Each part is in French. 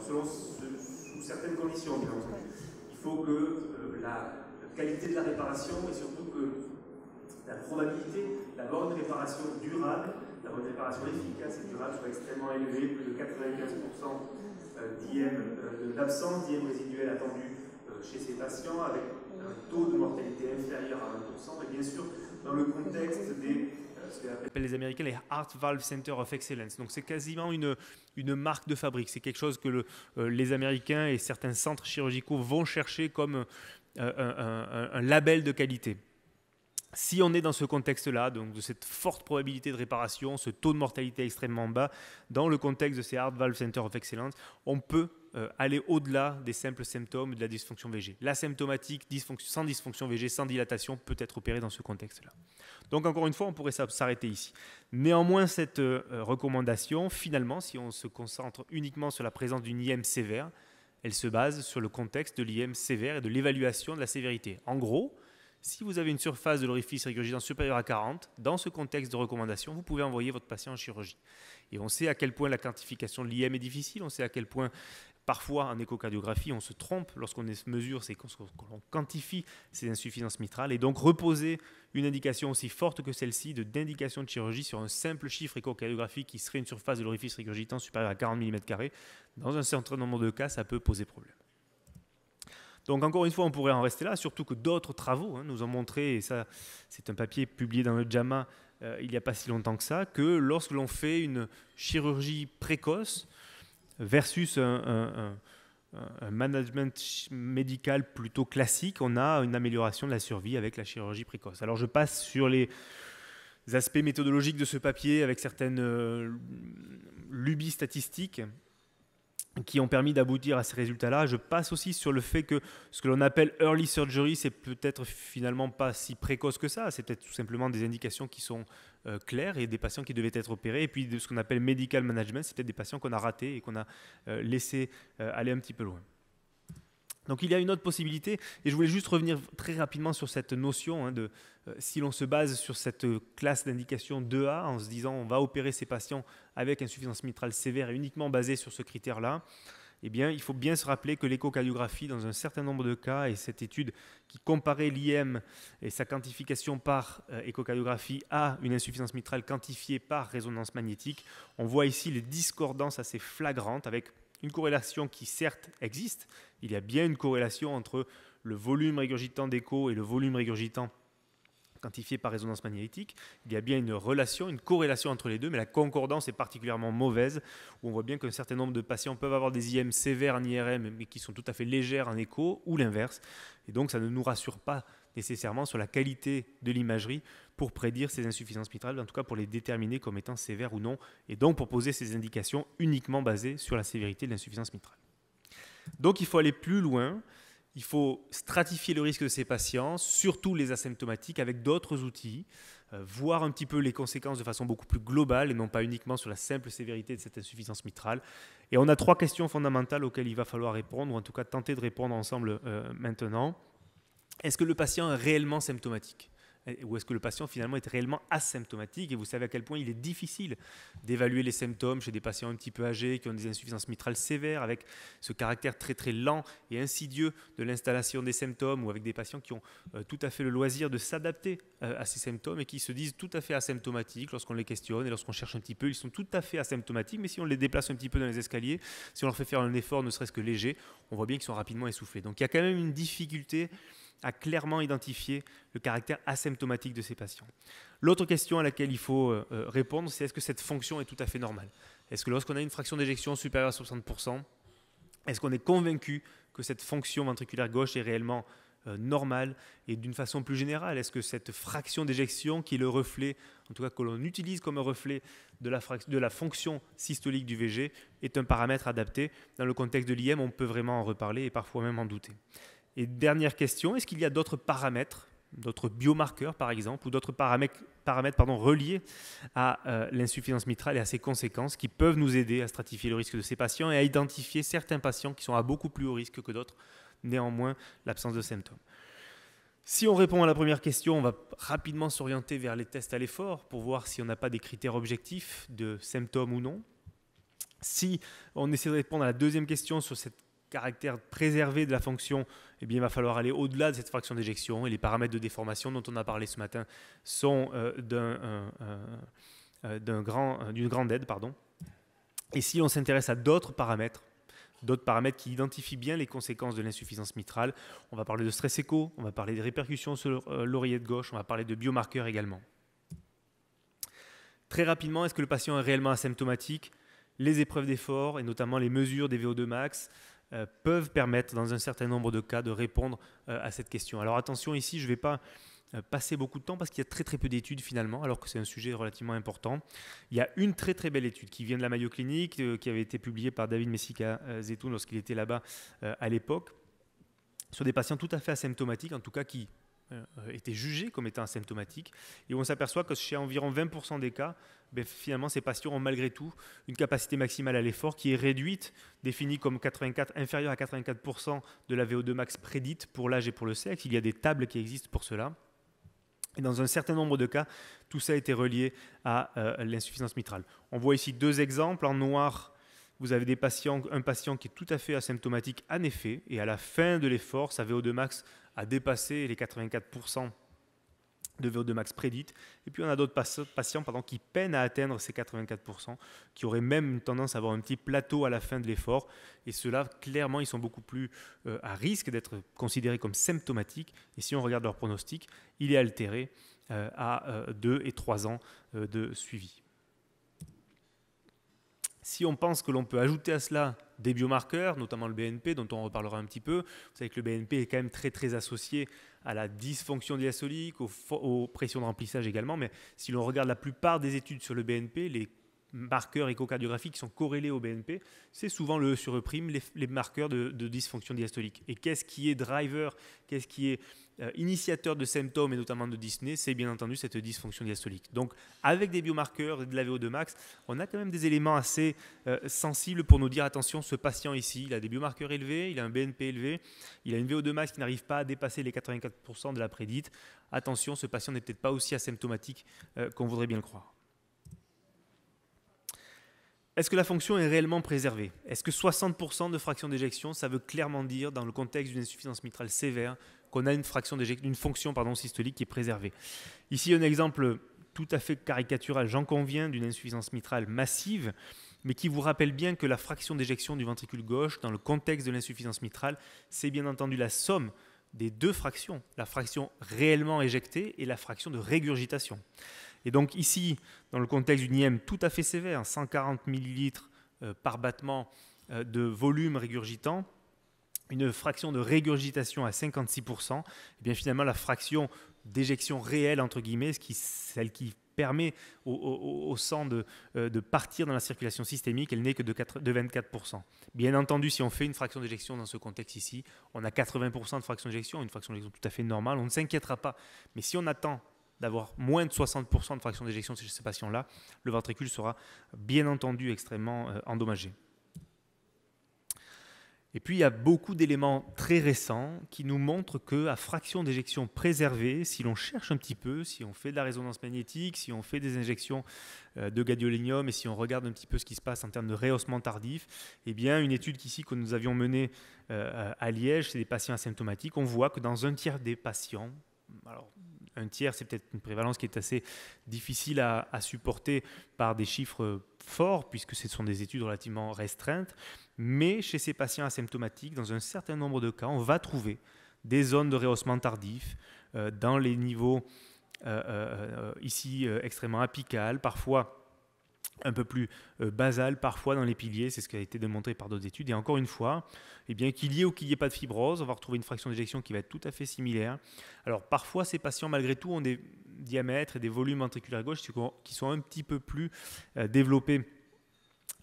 sous certaines conditions, bien entendu. Il faut que la qualité de la réparation et surtout que la probabilité, la bonne réparation durable, la bonne réparation efficace et durable soit extrêmement élevée, plus de 95% d'absence d'IM résiduel attendu chez ces patients, avec un taux de mortalité inférieur à 1%, et bien sûr, dans le contexte des ce qu'on appelle les Américains les Heart Valve Center of Excellence. Donc c'est quasiment une marque de fabrique. C'est quelque chose que les Américains et certains centres chirurgicaux vont chercher comme un label de qualité. Si on est dans ce contexte-là, donc de cette forte probabilité de réparation, ce taux de mortalité extrêmement bas, dans le contexte de ces Heart Valve Center of Excellence, on peut aller au-delà des simples symptômes de la dysfonction VG. L'asymptomatique sans dysfonction VG, sans dilatation, peut être opérée dans ce contexte-là. Donc encore une fois, on pourrait s'arrêter ici. Néanmoins, cette recommandation, finalement, si on se concentre uniquement sur la présence d'une IM sévère, elle se base sur le contexte de l'IM sévère et de l'évaluation de la sévérité. En gros, si vous avez une surface de l'orifice régurgitant supérieure à 40, dans ce contexte de recommandation, vous pouvez envoyer votre patient en chirurgie. Et on sait à quel point la quantification de l'IM est difficile, on sait à quel point parfois en échocardiographie on se trompe lorsqu'on mesure, c'est qu'on quantifie ces insuffisances mitrales, et donc reposer une indication aussi forte que celle-ci d'indication de chirurgie sur un simple chiffre échocardiographique qui serait une surface de l'orifice régurgitant supérieure à 40 mm², dans un certain nombre de cas, ça peut poser problème. Donc encore une fois, on pourrait en rester là, surtout que d'autres travaux nous ont montré, et ça c'est un papier publié dans le JAMA il n'y a pas si longtemps que ça, que lorsque l'on fait une chirurgie précoce versus un management médical plutôt classique, on a une amélioration de la survie avec la chirurgie précoce. Alors je passe sur les aspects méthodologiques de ce papier avec certaines lubies statistiques qui ont permis d'aboutir à ces résultats-là. Je passe aussi sur le fait que ce que l'on appelle early surgery, c'est peut-être finalement pas si précoce que ça. C'est peut-être tout simplement des indications qui sont claires et des patients qui devaient être opérés. Et puis de ce qu'on appelle medical management, c'est peut-être des patients qu'on a ratés et qu'on a laissé aller un petit peu loin. Donc il y a une autre possibilité, et je voulais juste revenir très rapidement sur cette notion de si l'on se base sur cette classe d'indication 2A en se disant on va opérer ces patients avec insuffisance mitrale sévère et uniquement basé sur ce critère-là, eh bien il faut bien se rappeler que l'échocardiographie dans un certain nombre de cas, et cette étude qui comparait l'IM et sa quantification par échocardiographie à une insuffisance mitrale quantifiée par résonance magnétique, on voit ici les discordances assez flagrantes avec une corrélation qui certes existe. Il y a bien une corrélation entre le volume régurgitant d'écho et le volume régurgitant quantifié par résonance magnétique. Il y a bien une relation, une corrélation entre les deux, mais la concordance est particulièrement mauvaise, où on voit bien qu'un certain nombre de patients peuvent avoir des IM sévères en IRM, mais qui sont tout à fait légères en écho, ou l'inverse. Et donc ça ne nous rassure pas nécessairement sur la qualité de l'imagerie pour prédire ces insuffisances mitrales, en tout cas pour les déterminer comme étant sévères ou non, et donc pour poser ces indications uniquement basées sur la sévérité de l'insuffisance mitrale. Donc il faut aller plus loin, il faut stratifier le risque de ces patients, surtout les asymptomatiques, avec d'autres outils, voir un petit peu les conséquences de façon beaucoup plus globale et non pas uniquement sur la simple sévérité de cette insuffisance mitrale. Et on a 3 questions fondamentales auxquelles il va falloir répondre, ou en tout cas tenter de répondre ensemble maintenant. Est-ce que le patient est réellement symptomatique ? Ou est-ce que le patient finalement est réellement asymptomatique? Et vous savez à quel point il est difficile d'évaluer les symptômes chez des patients un petit peu âgés qui ont des insuffisances mitrales sévères, avec ce caractère très très lent et insidieux de l'installation des symptômes, ou avec des patients qui ont tout à fait le loisir de s'adapter à ces symptômes et qui se disent tout à fait asymptomatiques lorsqu'on les questionne et lorsqu'on cherche un petit peu. Ils sont tout à fait asymptomatiques, mais si on les déplace un petit peu dans les escaliers, si on leur fait faire un effort ne serait-ce que léger, on voit bien qu'ils sont rapidement essoufflés. Donc il y a quand même une difficulté à clairement identifier le caractère asymptomatique de ces patients. L'autre question à laquelle il faut répondre, c'est est-ce que cette fonction est tout à fait normale? Est-ce que lorsqu'on a une fraction d'éjection supérieure à 60%, est-ce qu'on est convaincu que cette fonction ventriculaire gauche est réellement normale? Et d'une façon plus générale, est-ce que cette fraction d'éjection qui est le reflet, en tout cas que l'on utilise comme un reflet de la fonction systolique du VG, est un paramètre adapté? Dans le contexte de l'IM, on peut vraiment en reparler et parfois même en douter. Et dernière question, est-ce qu'il y a d'autres paramètres, d'autres biomarqueurs par exemple, ou d'autres paramètres reliés à l'insuffisance mitrale et à ses conséquences qui peuvent nous aider à stratifier le risque de ces patients et à identifier certains patients qui sont à beaucoup plus haut risque que d'autres, néanmoins l'absence de symptômes. Si on répond à la première question, on va rapidement s'orienter vers les tests à l'effort pour voir si on n'a pas des critères objectifs de symptômes ou non. Si on essaie de répondre à la deuxième question sur ce caractère préservé de la fonction, eh bien, il va falloir aller au-delà de cette fraction d'éjection, et les paramètres de déformation dont on a parlé ce matin sont d'une grande aide. Et si on s'intéresse à d'autres paramètres qui identifient bien les conséquences de l'insuffisance mitrale, on va parler de stress écho, on va parler des répercussions sur l'oreillette gauche, on va parler de biomarqueurs également. Très rapidement, est-ce que le patient est réellement asymptomatique? Les épreuves d'effort, et notamment les mesures des VO2 max, peuvent permettre, dans un certain nombre de cas, de répondre à cette question. Alors attention, ici, je ne vais pas passer beaucoup de temps parce qu'il y a très peu d'études finalement, alors que c'est un sujet relativement important. Il y a une très belle étude qui vient de la Mayo Clinic, qui avait été publiée par David Messika-Zetoun lorsqu'il était là-bas à l'époque, sur des patients tout à fait asymptomatiques, en tout cas qui étaient jugés comme étant asymptomatiques, et on s'aperçoit que chez environ 20% des cas, finalement ces patients ont malgré tout une capacité maximale à l'effort qui est réduite, définie comme inférieure à 84% de la VO2 max prédite pour l'âge et pour le sexe. Il y a des tables qui existent pour cela. Et dans un certain nombre de cas, tout ça a été relié à l'insuffisance mitrale. On voit ici deux exemples. En noir, vous avez un patient qui est tout à fait asymptomatique en effet, et à la fin de l'effort, sa VO2 max a dépassé les 84% de VO2 max prédite. Et puis on a d'autres patients qui peinent à atteindre ces 84%, qui auraient même une tendance à avoir un petit plateau à la fin de l'effort. Et ceux-là, clairement, ils sont beaucoup plus à risque d'être considérés comme symptomatiques. Et si on regarde leur pronostic, il est altéré à 2 et 3 ans de suivi. Si on pense que l'on peut ajouter à cela des biomarqueurs, notamment le BNP, dont on reparlera un petit peu, vous savez que le BNP est quand même très associé à la dysfonction diastolique, aux pressions de remplissage également, mais si l'on regarde la plupart des études sur le BNP, les marqueurs échocardiographiques qui sont corrélés au BNP, c'est souvent le E sur E', les marqueurs de dysfonction diastolique. Et qu'est-ce qui est driver, qu'est-ce qui est initiateur de symptômes et notamment de dyspnée? C'est bien entendu cette dysfonction diastolique. Donc avec des biomarqueurs et de la VO2 max, on a quand même des éléments assez sensibles pour nous dire attention, ce patient ici, il a des biomarqueurs élevés, il a un BNP élevé, il a une VO2 max qui n'arrive pas à dépasser les 84% de la prédite. Attention, ce patient n'est peut-être pas aussi asymptomatique qu'on voudrait bien le croire. Est-ce que la fonction est réellement préservée? Est-ce que 60% de fraction d'éjection, ça veut clairement dire, dans le contexte d'une insuffisance mitrale sévère, qu'on a une fonction systolique qui est préservée? Ici, un exemple tout à fait caricatural, j'en conviens, d'une insuffisance mitrale massive, mais qui vous rappelle bien que la fraction d'éjection du ventricule gauche, dans le contexte de l'insuffisance mitrale, c'est bien entendu la somme des deux fractions, la fraction réellement éjectée et la fraction de régurgitation. Et donc ici, dans le contexte d'une IM tout à fait sévère, 140 ml par battement de volume régurgitant, une fraction de régurgitation à 56%, et bien finalement la fraction d'éjection réelle, entre guillemets, celle qui permet au sang de partir dans la circulation systémique, elle n'est que de 24%. Bien entendu, si on fait une fraction d'éjection dans ce contexte ici, on a 80% de fraction d'éjection, une fraction d'éjection tout à fait normale, on ne s'inquiétera pas. Mais si on attend d'avoir moins de 60% de fraction d'éjection chez ces patients-là, le ventricule sera bien entendu extrêmement endommagé. Et puis il y a beaucoup d'éléments très récents qui nous montrent qu'à fraction d'éjection préservée, si l'on cherche un petit peu, si on fait de la résonance magnétique, si on fait des injections de gadolinium et si on regarde un petit peu ce qui se passe en termes de rehaussement tardif, eh bien une étude ici que nous avions menée à Liège, c'est des patients asymptomatiques, on voit que dans un tiers des patients, alors un tiers, c'est peut-être une prévalence qui est assez difficile à supporter par des chiffres forts, puisque ce sont des études relativement restreintes. Mais chez ces patients asymptomatiques, dans un certain nombre de cas, on va trouver des zones de rehaussement tardif dans les niveaux ici extrêmement apicales, parfois un peu plus basal, parfois dans les piliers, c'est ce qui a été démontré par d'autres études. Et encore une fois, eh bien, qu'il y ait ou qu'il n'y ait pas de fibrose, on va retrouver une fraction d'éjection qui va être tout à fait similaire. Alors parfois, ces patients, malgré tout, ont des diamètres et des volumes ventriculaires gauche qui sont un petit peu plus développés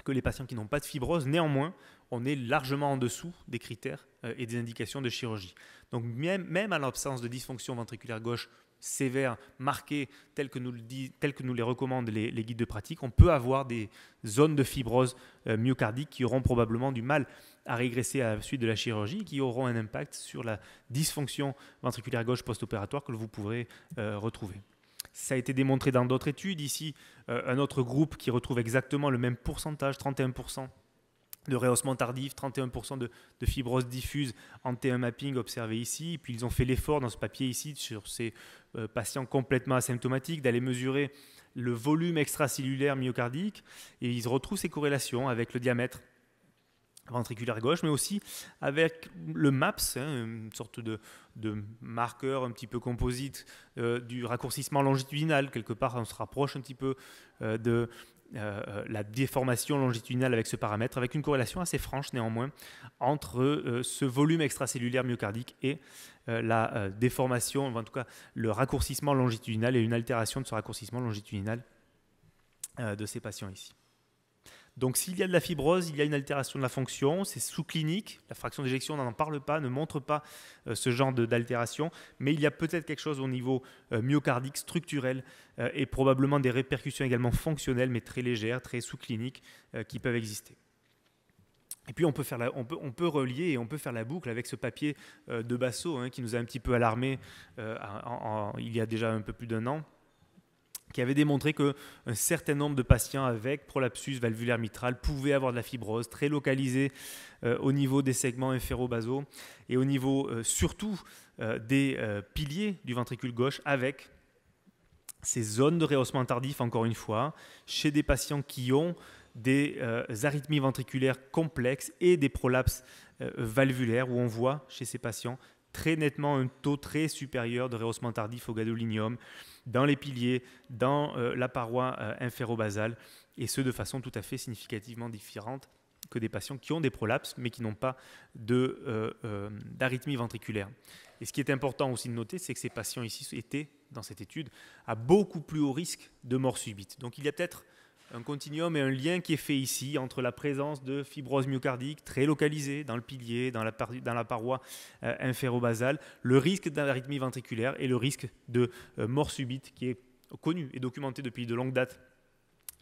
que les patients qui n'ont pas de fibrose. Néanmoins, on est largement en dessous des critères et des indications de chirurgie. Donc même à l'absence de dysfonction ventriculaire gauche sévères, marquées, telles que nous les recommandent les guides de pratique, on peut avoir des zones de fibrose myocardique qui auront probablement du mal à régresser à la suite de la chirurgie, qui auront un impact sur la dysfonction ventriculaire gauche post-opératoire que vous pourrez retrouver. Ça a été démontré dans d'autres études. Ici, un autre groupe qui retrouve exactement le même pourcentage, 31% de rehaussement tardif, 31% de fibrose diffuse en T1 mapping observé ici. Et puis ils ont fait l'effort dans ce papier ici sur ces patients complètement asymptomatiques d'aller mesurer le volume extracellulaire myocardique et ils retrouvent ces corrélations avec le diamètre ventriculaire gauche, mais aussi avec le MAPS, une sorte de marqueur un petit peu composite du raccourcissement longitudinal. Quelque part, on se rapproche un petit peu de la déformation longitudinale avec ce paramètre, avec une corrélation assez franche néanmoins entre ce volume extracellulaire myocardique et la déformation, en tout cas le raccourcissement longitudinal et une altération de ce raccourcissement longitudinal de ces patients ici. Donc s'il y a de la fibrose, il y a une altération de la fonction, c'est sous-clinique, la fraction d'éjection n'en parle pas, ne montre pas ce genre d'altération, mais il y a peut-être quelque chose au niveau myocardique, structurel, et probablement des répercussions également fonctionnelles, mais très légères, très sous-cliniques, qui peuvent exister. Et puis on peut relier et on peut faire la boucle avec ce papier de Basso qui nous a un petit peu alarmé il y a déjà un peu plus d'1 an, qui avait démontré qu'un certain nombre de patients avec prolapsus valvulaire mitral pouvaient avoir de la fibrose très localisée au niveau des segments inférobasaux et au niveau surtout des piliers du ventricule gauche avec ces zones de rehaussement tardif, encore une fois, chez des patients qui ont des arythmies ventriculaires complexes et des prolapses valvulaires où on voit chez ces patients très nettement un taux très supérieur de rehaussement tardif au gadolinium dans les piliers, dans la paroi inférobasale, et ce de façon tout à fait significativement différente que des patients qui ont des prolapses mais qui n'ont pas d'arythmie ventriculaire. Et ce qui est important aussi de noter, c'est que ces patients ici étaient, dans cette étude, à beaucoup plus haut risque de mort subite. Donc il y a peut-être un continuum et un lien qui est fait ici entre la présence de fibrose myocardique très localisée dans le pilier, dans la paroi inférobasale, le risque d'arythmie ventriculaire et le risque de mort subite qui est connu et documenté depuis de longue date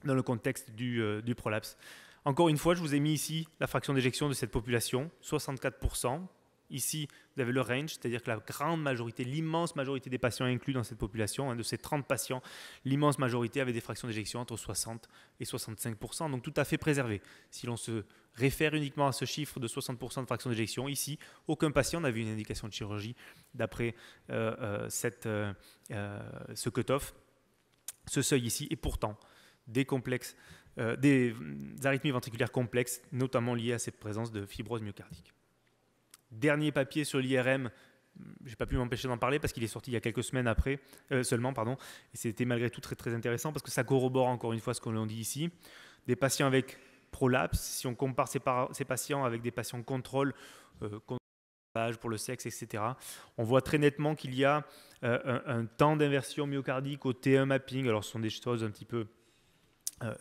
dans le contexte du prolapse. Encore une fois, je vous ai mis ici la fraction d'éjection de cette population, 64%. Ici, vous avez le range, c'est-à-dire que la grande majorité, l'immense majorité des patients inclus dans cette population, de ces 30 patients, l'immense majorité avait des fractions d'éjection entre 60 et 65%, donc tout à fait préservé. Si l'on se réfère uniquement à ce chiffre de 60% de fraction d'éjection, ici, aucun patient n'avait une indication de chirurgie d'après ce cut-off, ce seuil ici, et pourtant, des arythmies ventriculaires complexes, notamment liées à cette présence de fibrose myocardique. Dernier papier sur l'IRM, je n'ai pas pu m'empêcher d'en parler parce qu'il est sorti il y a quelques semaines seulement, et c'était malgré tout très, très intéressant parce que ça corrobore encore une fois ce qu'on dit ici. Des patients avec prolapse, si on compare ces patients avec des patients contrôle, pour le sexe, etc., on voit très nettement qu'il y a un temps d'inversion myocardique au T1 mapping. Alors ce sont des choses un petit peu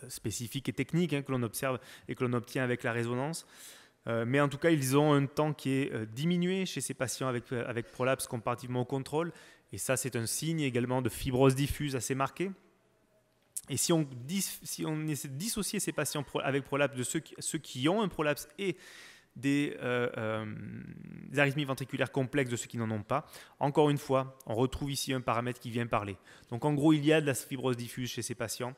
spécifiques et techniques que l'on observe et que l'on obtient avec la résonance. Mais en tout cas, ils ont un temps qui est diminué chez ces patients avec prolapse comparativement au contrôle. Et ça, c'est un signe également de fibrose diffuse assez marqué. Et si on essaie de dissocier ces patients avec prolapse de ceux qui ont un prolapse et des arythmies ventriculaires complexes de ceux qui n'en ont pas, encore une fois, on retrouve ici un paramètre qui vient parler. Donc en gros, il y a de la fibrose diffuse chez ces patients.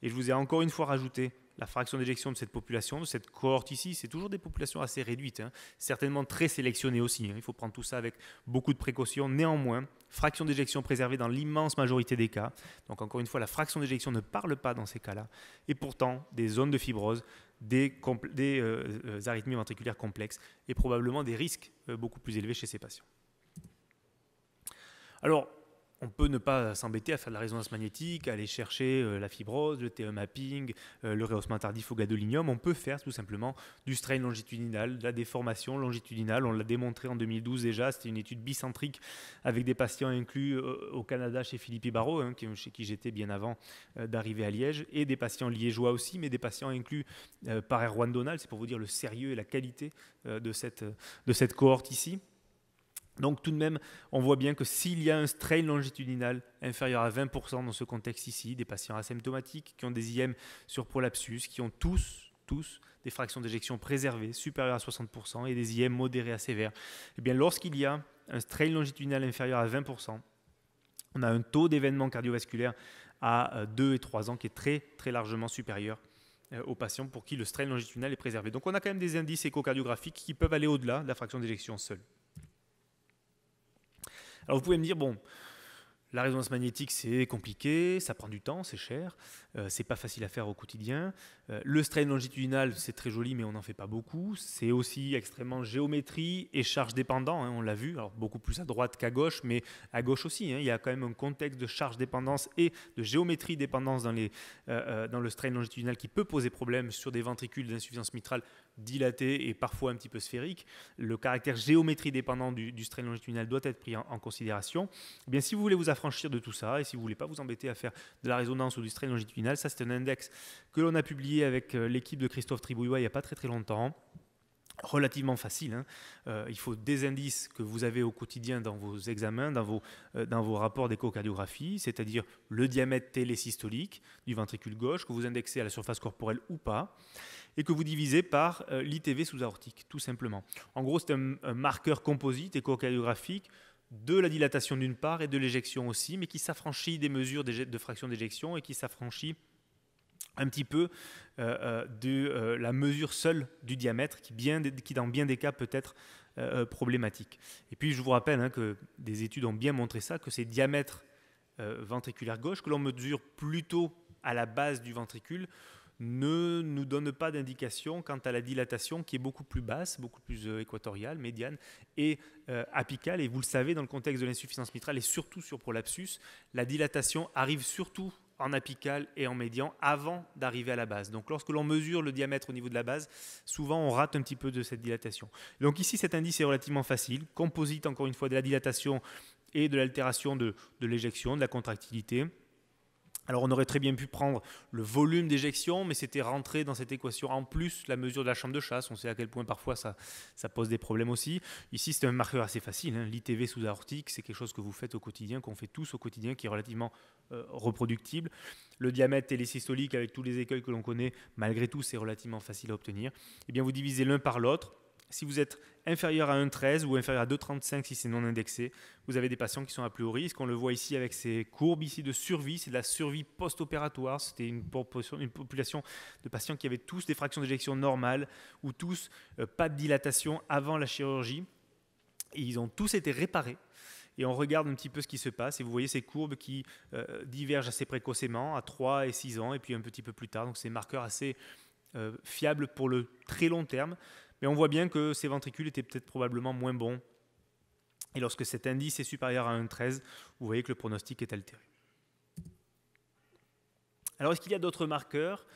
Et je vous ai encore une fois rajouté la fraction d'éjection de cette population, de cette cohorte ici. C'est toujours des populations assez réduites, certainement très sélectionnées aussi. Il faut prendre tout ça avec beaucoup de précautions. Néanmoins, fraction d'éjection préservée dans l'immense majorité des cas. Donc encore une fois, la fraction d'éjection ne parle pas dans ces cas-là. Et pourtant, des zones de fibrose, des arythmies ventriculaires complexes et probablement des risques beaucoup plus élevés chez ces patients. Alors, on peut ne pas s'embêter à faire de la résonance magnétique, aller chercher la fibrose, le T1 mapping, le rehaussement tardif au gadolinium. On peut faire tout simplement du strain longitudinal, de la déformation longitudinale. On l'a démontré en 2012 déjà. C'était une étude bicentrique avec des patients inclus au Canada chez Philippe Barrault, chez qui j'étais bien avant d'arriver à Liège, et des patients liégeois aussi, mais des patients inclus par Erwan Donald. C'est pour vous dire le sérieux et la qualité de cette cohorte ici. Donc tout de même, on voit bien que s'il y a un strain longitudinal inférieur à 20% dans ce contexte ici, des patients asymptomatiques qui ont des IM sur prolapsus, qui ont tous des fractions d'éjection préservées supérieures à 60% et des IM modérés à sévères, eh bien lorsqu'il y a un strain longitudinal inférieur à 20%, on a un taux d'événements cardiovasculaires à 2 et 3 ans qui est très, très largement supérieur aux patients pour qui le strain longitudinal est préservé. Donc on a quand même des indices échocardiographiques qui peuvent aller au-delà de la fraction d'éjection seule. Alors vous pouvez me dire, bon, la résonance magnétique, c'est compliqué, ça prend du temps, c'est cher, c'est pas facile à faire au quotidien. Le strain longitudinal, c'est très joli, mais on n'en fait pas beaucoup. C'est aussi extrêmement géométrie et charge dépendant, hein, on l'a vu, alors beaucoup plus à droite qu'à gauche, mais à gauche aussi. Hein, il y a quand même un contexte de charge dépendance et de géométrie dépendance dans le strain longitudinal qui peut poser problème sur des ventricules d'insuffisance mitrale dilatés et parfois un petit peu sphériques. Le caractère géométrie dépendant du strain longitudinal doit être pris en considération. Eh bien, si vous voulez vous affranchir de tout ça et si vous ne voulez pas vous embêter à faire de la résonance ou du strain longitudinal, ça c'est un index que l'on a publié avec l'équipe de Christophe Tribouillois il n'y a pas très très longtemps. Relativement facile. Hein. Il faut des indices que vous avez au quotidien dans vos examens, dans vos rapports d'échocardiographie, c'est-à-dire le diamètre télésystolique du ventricule gauche, que vous indexez à la surface corporelle ou pas, et que vous divisez par l'ITV sous-aortique, tout simplement. En gros, c'est un marqueur composite échocardiographique de la dilatation d'une part et de l'éjection aussi, mais qui s'affranchit des mesures de fraction d'éjection et qui s'affranchit un petit peu de la mesure seule du diamètre qui dans bien des cas peut être problématique. Et puis je vous rappelle hein, que des études ont bien montré ça, que ces diamètres ventriculaires gauche que l'on mesure plutôt à la base du ventricule ne nous donnent pas d'indication quant à la dilatation qui est beaucoup plus basse, beaucoup plus équatoriale, médiane et apicale. Et vous le savez, dans le contexte de l'insuffisance mitrale et surtout sur prolapsus, la dilatation arrive surtout en apical et en médian avant d'arriver à la base. Donc lorsque l'on mesure le diamètre au niveau de la base, souvent on rate un petit peu de cette dilatation. Donc ici cet indice est relativement facile, composite encore une fois de la dilatation et de l'altération de l'éjection, de la contractilité. Alors on aurait très bien pu prendre le volume d'éjection, mais c'était rentré dans cette équation en plus la mesure de la chambre de chasse. On sait à quel point parfois ça pose des problèmes aussi. Ici c'est un marqueur assez facile, hein. L'ITV sous-aortique, c'est quelque chose que vous faites au quotidien, qu'on fait tous au quotidien, qui est relativement reproductible. Le diamètre télésystolique avec tous les écueils que l'on connaît, malgré tout c'est relativement facile à obtenir. Eh bien vous divisez l'un par l'autre. Si vous êtes inférieur à 1,13 ou inférieur à 2,35 si c'est non indexé, vous avez des patients qui sont à plus haut risque. On le voit ici avec ces courbes ici de survie, c'est de la survie post-opératoire. C'était une population de patients qui avaient tous des fractions d'éjection normales ou tous pas de dilatation avant la chirurgie. Et ils ont tous été réparés. Et on regarde un petit peu ce qui se passe. Et vous voyez ces courbes qui divergent assez précocement, à 3 et 6 ans, et puis un petit peu plus tard. Donc c'est des marqueurs assez fiables pour le très long terme. Mais on voit bien que ces ventricules étaient peut-être probablement moins bons. Et lorsque cet indice est supérieur à 1,13, vous voyez que le pronostic est altéré. Alors, est-ce qu'il y a d'autres marqueurs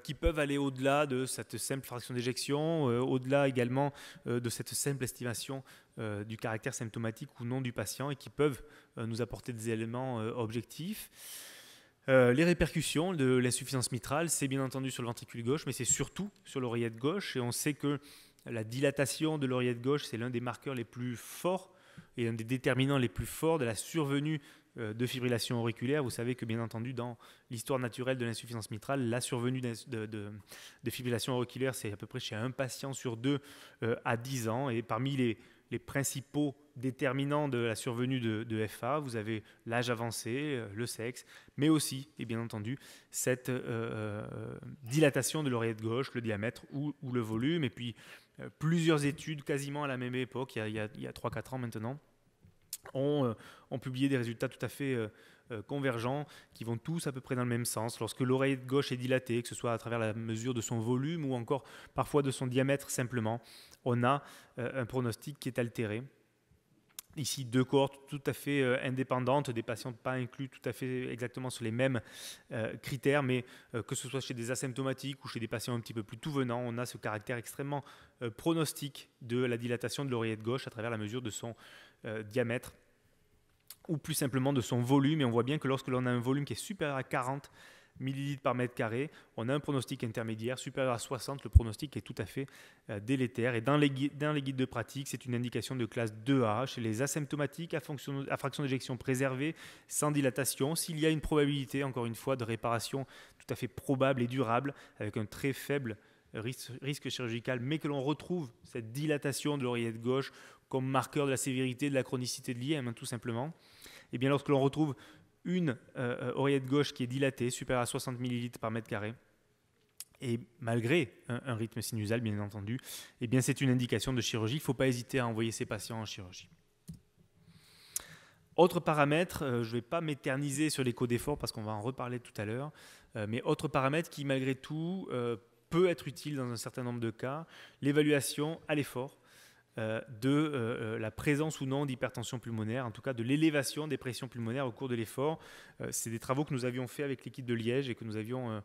qui peuvent aller au-delà de cette simple fraction d'éjection, au-delà également de cette simple estimation du caractère symptomatique ou non du patient et qui peuvent nous apporter des éléments objectifs? Les répercussions de l'insuffisance mitrale, c'est bien entendu sur le ventricule gauche, mais c'est surtout sur l'oreillette gauche. Et on sait que la dilatation de l'oreillette gauche, c'est l'un des marqueurs les plus forts et un des déterminants les plus forts de la survenue de fibrillation auriculaire. Vous savez que bien entendu, dans l'histoire naturelle de l'insuffisance mitrale, la survenue de fibrillation auriculaire, c'est à peu près chez un patient sur 2 à 10 ans. Et parmi les principaux déterminants de la survenue de FA, vous avez l'âge avancé, le sexe, mais aussi, et bien entendu, cette dilatation de l'oreillette gauche, le diamètre ou le volume. Et puis, plusieurs études, quasiment à la même époque, il y a 3-4 ans maintenant, ont publié des résultats tout à fait convergents qui vont tous à peu près dans le même sens. Lorsque l'oreillette gauche est dilatée, que ce soit à travers la mesure de son volume ou encore parfois de son diamètre simplement, on a un pronostic qui est altéré. Ici, 2 cohortes tout à fait indépendantes, des patients pas inclus tout à fait exactement sur les mêmes critères, mais que ce soit chez des asymptomatiques ou chez des patients un petit peu plus tout venant, on a ce caractère extrêmement pronostique de la dilatation de l'oreillette gauche à travers la mesure de son diamètre ou plus simplement de son volume. Et on voit bien que lorsque l'on a un volume qui est supérieur à 40 millilitres par mètre carré, on a un pronostic intermédiaire. Supérieur à 60, le pronostic est tout à fait délétère. Et dans les guides de pratique, c'est une indication de classe 2A. Chez les asymptomatiques, à fraction d'éjection préservée, sans dilatation, s'il y a une probabilité, encore une fois, de réparation tout à fait probable et durable, avec un très faible risque chirurgical, mais que l'on retrouve cette dilatation de l'oreillette gauche comme marqueur de la sévérité, de la chronicité de l'IM, tout simplement, Et bien lorsque l'on retrouve une oreillette gauche qui est dilatée, supérieure à 60 ml par mètre carré, et malgré un rythme sinusal, bien entendu, eh bien c'est une indication de chirurgie. Il ne faut pas hésiter à envoyer ces patients en chirurgie. Autre paramètre, je ne vais pas m'éterniser sur l'écho d'effort parce qu'on va en reparler tout à l'heure, mais autre paramètre qui malgré tout peut être utile dans un certain nombre de cas, l'évaluation à l'effort de la présence ou non d'hypertension pulmonaire, en tout cas de l'élévation des pressions pulmonaires au cours de l'effort. C'est des travaux que nous avions fait avec l'équipe de Liège et que nous avions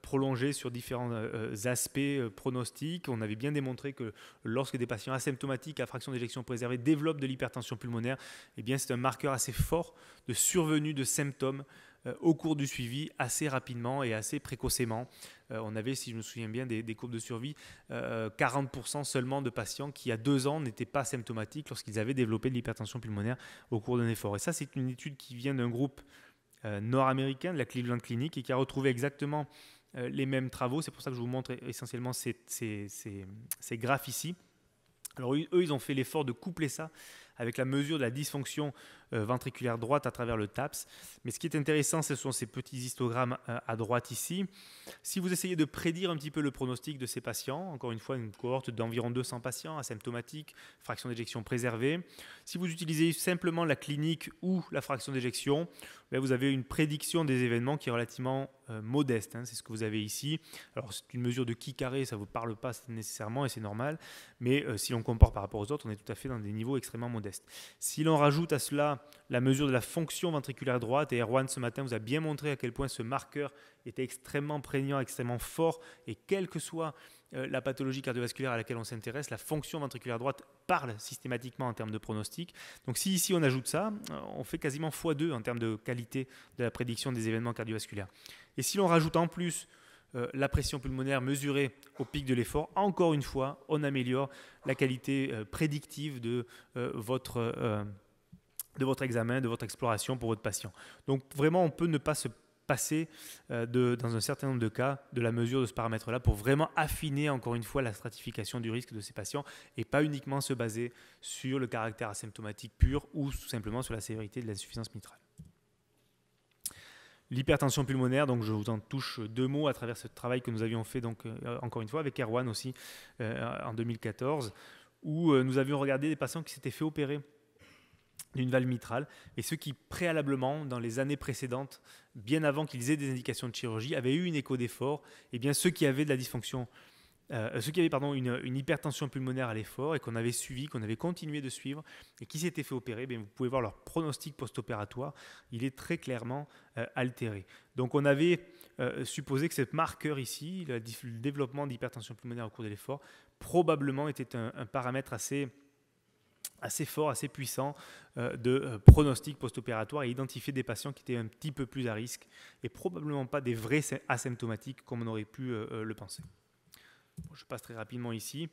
prolongé sur différents aspects pronostiques. On avait bien démontré que lorsque des patients asymptomatiques à fraction d'éjection préservée développent de l'hypertension pulmonaire, eh bien c'est un marqueur assez fort de survenue de symptômes au cours du suivi assez rapidement et assez précocement. On avait, si je me souviens bien, des courbes de survie, 40% seulement de patients qui, à 2 ans, n'étaient pas symptomatiques lorsqu'ils avaient développé de l'hypertension pulmonaire au cours d'un effort. Et ça, c'est une étude qui vient d'un groupe nord-américain, de la Cleveland Clinic, et qui a retrouvé exactement les mêmes travaux. C'est pour ça que je vous montre essentiellement ces graphes ici. Alors eux, ils ont fait l'effort de coupler ça avec la mesure de la dysfonction ventriculaire droite à travers le TAPS. Mais ce qui est intéressant, ce sont ces petits histogrammes à droite ici. Si vous essayez de prédire un petit peu le pronostic de ces patients, encore une fois, une cohorte d'environ 200 patients asymptomatiques, fraction d'éjection préservée, si vous utilisez simplement la clinique ou la fraction d'éjection, vous avez une prédiction des événements qui est relativement modeste. C'est ce que vous avez ici. Alors, c'est une mesure de chi carré, ça ne vous parle pas nécessairement et c'est normal. Mais si l'on compare par rapport aux autres, on est tout à fait dans des niveaux extrêmement modestes. Si l'on rajoute à cela la mesure de la fonction ventriculaire droite, et Erwan ce matin vous a bien montré à quel point ce marqueur était extrêmement prégnant, extrêmement fort, et quelle que soit la pathologie cardiovasculaire à laquelle on s'intéresse, la fonction ventriculaire droite parle systématiquement en termes de pronostic. Donc si ici on ajoute ça, on fait quasiment x2 en termes de qualité de la prédiction des événements cardiovasculaires. Et si l'on rajoute en plus la pression pulmonaire mesurée au pic de l'effort, encore une fois, on améliore la qualité prédictive de votre examen, de votre exploration pour votre patient. Donc vraiment, on peut ne pas se passer dans un certain nombre de cas de la mesure de ce paramètre-là pour vraiment affiner encore une fois la stratification du risque de ces patients et pas uniquement se baser sur le caractère asymptomatique pur ou tout simplement sur la sévérité de l'insuffisance mitrale. L'hypertension pulmonaire, donc je vous en touche 2 mots à travers ce travail que nous avions fait donc, encore une fois avec Erwan aussi en 2014 où nous avions regardé des patients qui s'étaient fait opérer d'une valve mitrale, et ceux qui préalablement, dans les années précédentes, bien avant qu'ils aient des indications de chirurgie, avaient eu une écho d'effort, et bien ceux qui avaient de la dysfonction, ceux qui avaient une hypertension pulmonaire à l'effort et qu'on avait suivi, qu'on avait continué de suivre et qui s'étaient fait opérer, bien vous pouvez voir leur pronostic post-opératoire, il est très clairement altéré. Donc on avait supposé que ce marqueur ici, le développement d'hypertension pulmonaire au cours de l'effort, probablement était un paramètre assez fort, assez puissant de pronostic post-opératoire et identifier des patients qui étaient un petit peu plus à risque et probablement pas des vrais asymptomatiques comme on aurait pu le penser. Bon, je passe très rapidement ici.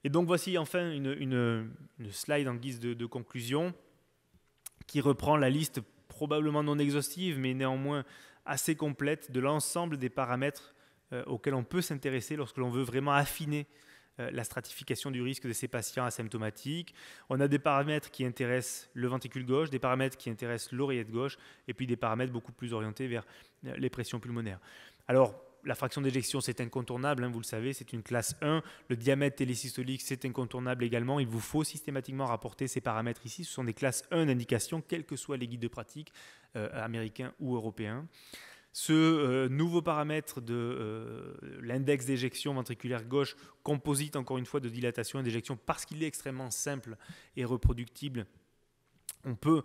Et donc voici enfin une slide en guise de conclusion qui reprend la liste probablement non exhaustive mais néanmoins assez complète de l'ensemble des paramètres auxquels on peut s'intéresser lorsque l'on veut vraiment affiner la stratification du risque de ces patients asymptomatiques. On a des paramètres qui intéressent le ventricule gauche, des paramètres qui intéressent l'oreillette gauche, et puis des paramètres beaucoup plus orientés vers les pressions pulmonaires. Alors, la fraction d'éjection, c'est incontournable, vous le savez, c'est une classe 1. Le diamètre télésystolique, c'est incontournable également. Il vous faut systématiquement rapporter ces paramètres ici. Ce sont des classes 1 d'indication, quels que soient les guides de pratique, américains ou européens. Ce nouveau paramètre de l'index d'éjection ventriculaire gauche, composite encore une fois de dilatation et d'éjection, parce qu'il est extrêmement simple et reproductible, on peut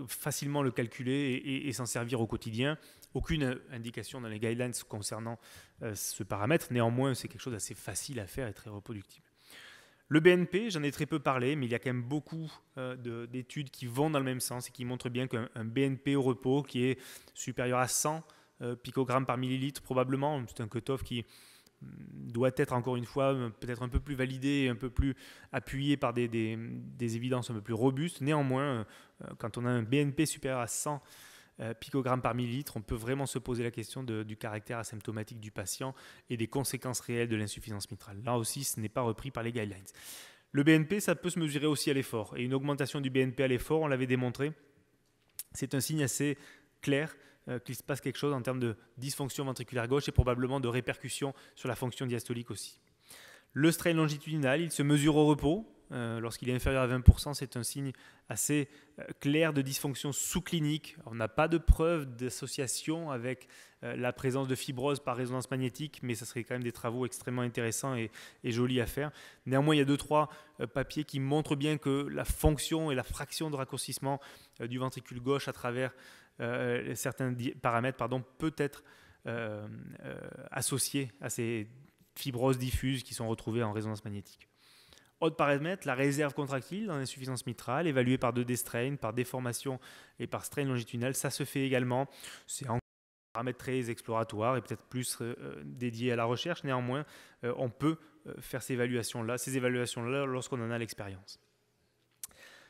facilement le calculer et s'en servir au quotidien. Aucune indication dans les guidelines concernant ce paramètre, néanmoins c'est quelque chose d'assez facile à faire et très reproductible. Le BNP, j'en ai très peu parlé, mais il y a quand même beaucoup d'études qui vont dans le même sens et qui montrent bien qu'un BNP au repos qui est supérieur à 100 picogrammes par millilitre, probablement, c'est un cutoff qui doit être encore une fois peut-être un peu plus validé, un peu plus appuyé par des évidences un peu plus robustes. Néanmoins, quand on a un BNP supérieur à 100 picogrammes par millilitre, on peut vraiment se poser la question du caractère asymptomatique du patient et des conséquences réelles de l'insuffisance mitrale. Là aussi, ce n'est pas repris par les guidelines. Le BNP, ça peut se mesurer aussi à l'effort. Et une augmentation du BNP à l'effort, on l'avait démontré, c'est un signe assez clair qu'il se passe quelque chose en termes de dysfonction ventriculaire gauche et probablement de répercussions sur la fonction diastolique aussi. Le strain longitudinal, il se mesure au repos. Lorsqu'il est inférieur à 20%, c'est un signe assez clair de dysfonction sous-clinique. On n'a pas de preuve d'association avec la présence de fibrose par résonance magnétique, mais ça serait quand même des travaux extrêmement intéressants et jolis à faire. Néanmoins, il y a 2-3 papiers qui montrent bien que la fonction et la fraction de raccourcissement du ventricule gauche à travers certains paramètres peut être associée à ces fibroses diffuses qui sont retrouvées en résonance magnétique. Autre paramètre, la réserve contractile dans l'insuffisance mitrale, évaluée par 2D strain, par déformation et par strain longitudinal. Ça se fait également. C'est un paramètre très exploratoire et peut-être plus dédié à la recherche. Néanmoins, on peut faire ces évaluations-là lorsqu'on en a l'expérience.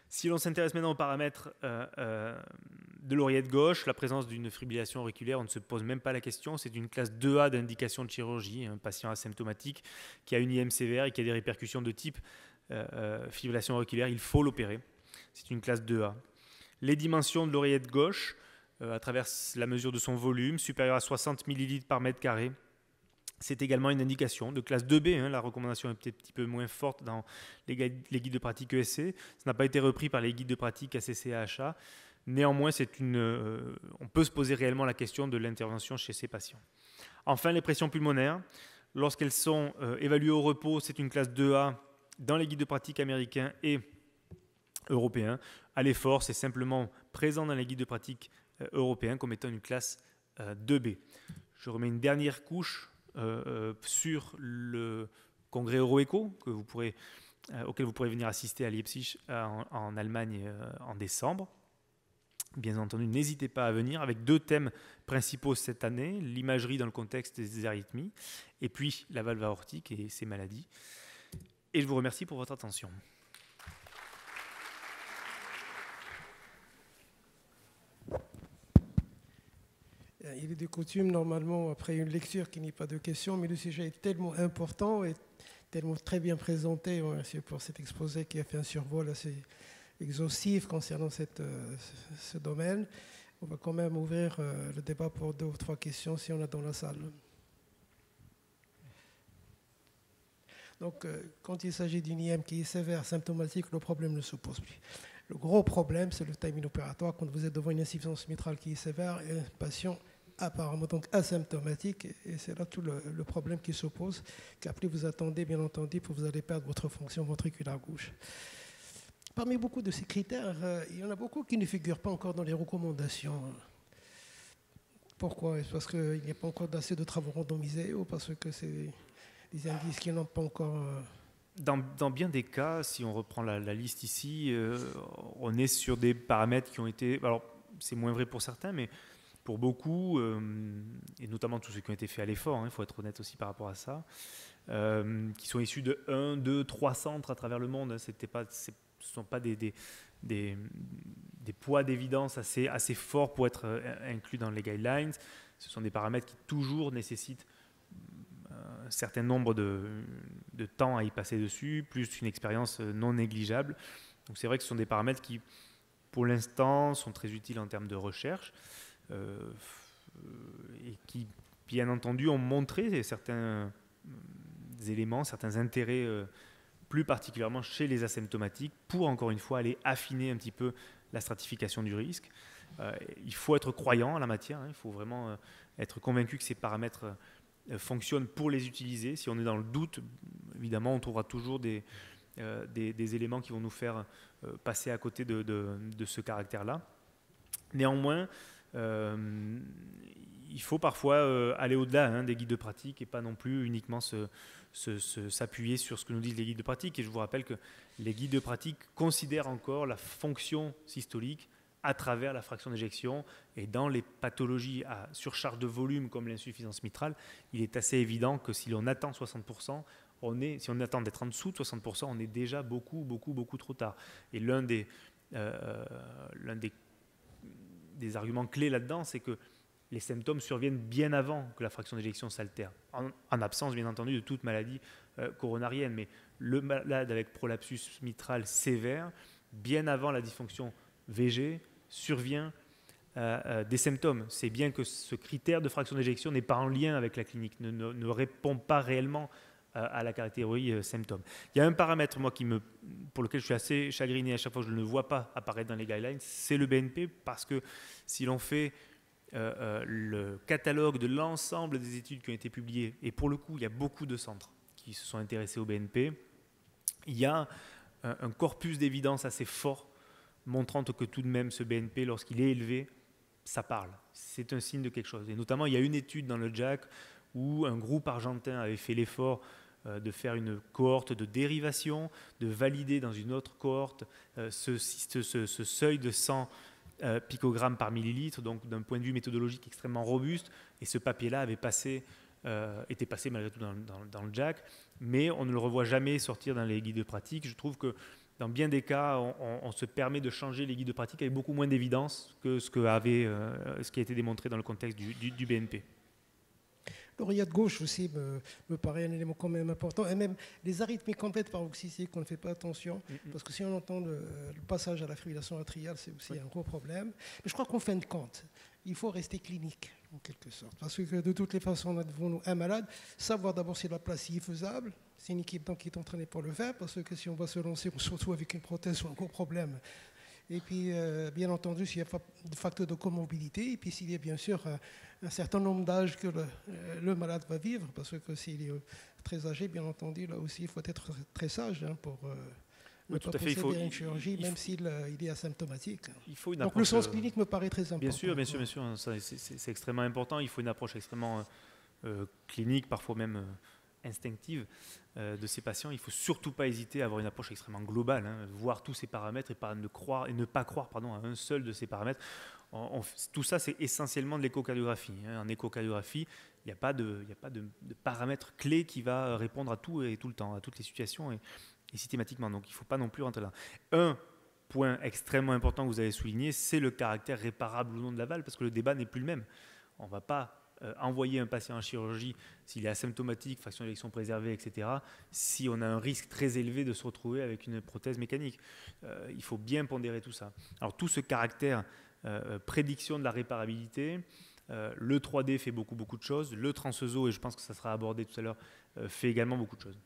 Si l'on s'intéresse maintenant aux paramètres de l'oreillette gauche, la présence d'une fibrillation auriculaire, on ne se pose même pas la question. C'est une classe 2A d'indication de chirurgie, un patient asymptomatique qui a une IM sévère et qui a des répercussions de type fibrillation auriculaire. Il faut l'opérer. C'est une classe 2A. Les dimensions de l'oreillette gauche, à travers la mesure de son volume, supérieur à 60 ml par mètre carré, c'est également une indication de classe 2B. La recommandation est peut-être un petit peu moins forte dans les guides de pratique ESC. Ça n'a pas été repris par les guides de pratique ACC et AHA. Néanmoins, on peut se poser réellement la question de l'intervention chez ces patients. Enfin, les pressions pulmonaires, lorsqu'elles sont évaluées au repos, c'est une classe 2A dans les guides de pratique américains et européens. À l'effort, c'est simplement présent dans les guides de pratique européens comme étant une classe 2B. Je remets une dernière couche sur le congrès EuroEcho auquel vous pourrez venir assister à Leipzig en Allemagne en décembre. Bien entendu, n'hésitez pas à venir avec 2 thèmes principaux cette année, l'imagerie dans le contexte des arythmies et puis la valve aortique et ses maladies. Et je vous remercie pour votre attention. Il est de coutume, normalement, après une lecture, qu'il n'y ait pas de questions, mais le sujet est tellement important et tellement très bien présenté. Merci pour cet exposé qui a fait un survol assez exhaustif concernant ce domaine. On va quand même ouvrir le débat pour 2 ou 3 questions si on a dans la salle. Donc, quand il s'agit d'une IM qui est sévère, symptomatique, le problème ne se pose plus. Le gros problème, c'est le timing opératoire. Quand vous êtes devant une insuffisance mitrale qui est sévère et un patient apparemment donc asymptomatique, et c'est là tout le problème qui se pose, qu'après vous attendez, bien entendu, pour vous allez perdre votre fonction ventriculaire gauche. Parmi beaucoup de ces critères, il y en a beaucoup qui ne figurent pas encore dans les recommandations. Pourquoi? Est-ce parce qu'il n'y a pas encore assez de travaux randomisés ou parce que c'est des indices qui n'ont pas encore... Dans bien des cas, si on reprend la liste ici, on est sur des paramètres qui ont été... Alors, c'est moins vrai pour certains, mais pour beaucoup, et notamment tous ceux qui ont été faits à l'effort, il faut être honnête aussi par rapport à ça, qui sont issus de 1, 2, 3 centres à travers le monde. Ce ne sont pas des poids d'évidence assez forts pour être inclus dans les guidelines. Ce sont des paramètres qui toujours nécessitent un certain nombre de temps à y passer dessus, plus une expérience non négligeable. Donc c'est vrai que ce sont des paramètres qui, pour l'instant, sont très utiles en termes de recherche et qui, bien entendu, ont montré certains éléments, certains intérêts, plus particulièrement chez les asymptomatiques, pour, encore une fois, aller affiner un petit peu la stratification du risque. Il faut être croyant en la matière, il faut vraiment être convaincu que ces paramètres fonctionnent pour les utiliser. Si on est dans le doute, évidemment, on trouvera toujours des éléments qui vont nous faire passer à côté de ce caractère-là. Néanmoins, il faut parfois aller au-delà des guides de pratique et pas non plus uniquement s'appuyer sur ce que nous disent les guides de pratique. Et je vous rappelle que les guides de pratique considèrent encore la fonction systolique à travers la fraction d'éjection. Et dans les pathologies à surcharge de volume comme l'insuffisance mitrale, il est assez évident que si l'on attend 60%, si on attend d'être en dessous de 60%, on est déjà beaucoup trop tard. Et l'un des arguments clés là-dedans, c'est que les symptômes surviennent bien avant que la fraction d'éjection s'altère, en absence bien entendu de toute maladie coronarienne. Mais le malade avec prolapsus mitral sévère, bien avant la dysfonction VG, survient des symptômes. C'est bien que ce critère de fraction d'éjection n'est pas en lien avec la clinique, ne répond pas réellement à la catégorie symptômes. Il y a un paramètre, moi, pour lequel je suis assez chagriné à chaque fois que je ne le vois pas apparaître dans les guidelines, c'est le BNP, parce que si l'on fait le catalogue de l'ensemble des études qui ont été publiées, et pour le coup, il y a beaucoup de centres qui se sont intéressés au BNP, il y a un corpus d'évidence assez fort montrant que tout de même ce BNP, lorsqu'il est élevé, ça parle. C'est un signe de quelque chose. Et notamment, il y a une étude dans le JACC où un groupe argentin avait fait l'effort de faire une cohorte de dérivation, de valider dans une autre cohorte ce seuil de 100 picogrammes par millilitre, donc d'un point de vue méthodologique extrêmement robuste. Et ce papier-là avait était passé malgré tout dans le JACC, mais on ne le revoit jamais sortir dans les guides de pratique. Je trouve que dans bien des cas, on se permet de changer les guides de pratique avec beaucoup moins d'évidence que ce qui a été démontré dans le contexte du BNP. L'oreillette gauche aussi me paraît un élément quand même important. Et même les arythmies complètes paroxystiques, on ne fait pas attention. Parce que si on entend le passage à la fibrillation atriale, c'est aussi un gros problème. Mais je crois qu'en fin de compte, il faut rester clinique, en quelque sorte. Parce que de toutes les façons, nous avons un malade, savoir d'abord si la placie est faisable. C'est une équipe donc, qui est entraînée pour le faire. Parce que si on va se lancer, on se retrouve avec une prothèse, c'est un gros problème. Et puis, bien entendu, s'il y a des facteurs de comorbidité, et puis s'il y a bien sûr un certain nombre d'âges que le malade va vivre, parce que s'il est très âgé, bien entendu, là aussi, il faut être très sage pour ne pas procéder à une chirurgie, même s'il est asymptomatique. Donc le sens clinique me paraît très important. Bien sûr, c'est extrêmement important. Il faut une approche extrêmement clinique, parfois même instinctive de ces patients. Il ne faut surtout pas hésiter à avoir une approche extrêmement globale, voir tous ces paramètres et ne pas croire à un seul de ces paramètres. Tout ça, c'est essentiellement de l'échocardiographie. En échocardiographie, il n'y a pas de paramètre clé qui va répondre à tout et tout le temps, à toutes les situations et systématiquement. Donc, il ne faut pas non plus rentrer là. Un point extrêmement important que vous avez souligné, c'est le caractère réparable ou non de la valve, parce que le débat n'est plus le même. On ne va pas envoyer un patient en chirurgie s'il est asymptomatique, fraction d'éjection préservée, etc., si on a un risque très élevé de se retrouver avec une prothèse mécanique. Il faut bien pondérer tout ça. Alors tout ce caractère prédiction de la réparabilité, le 3D fait beaucoup de choses, le transeso, et je pense que ça sera abordé tout à l'heure, fait également beaucoup de choses.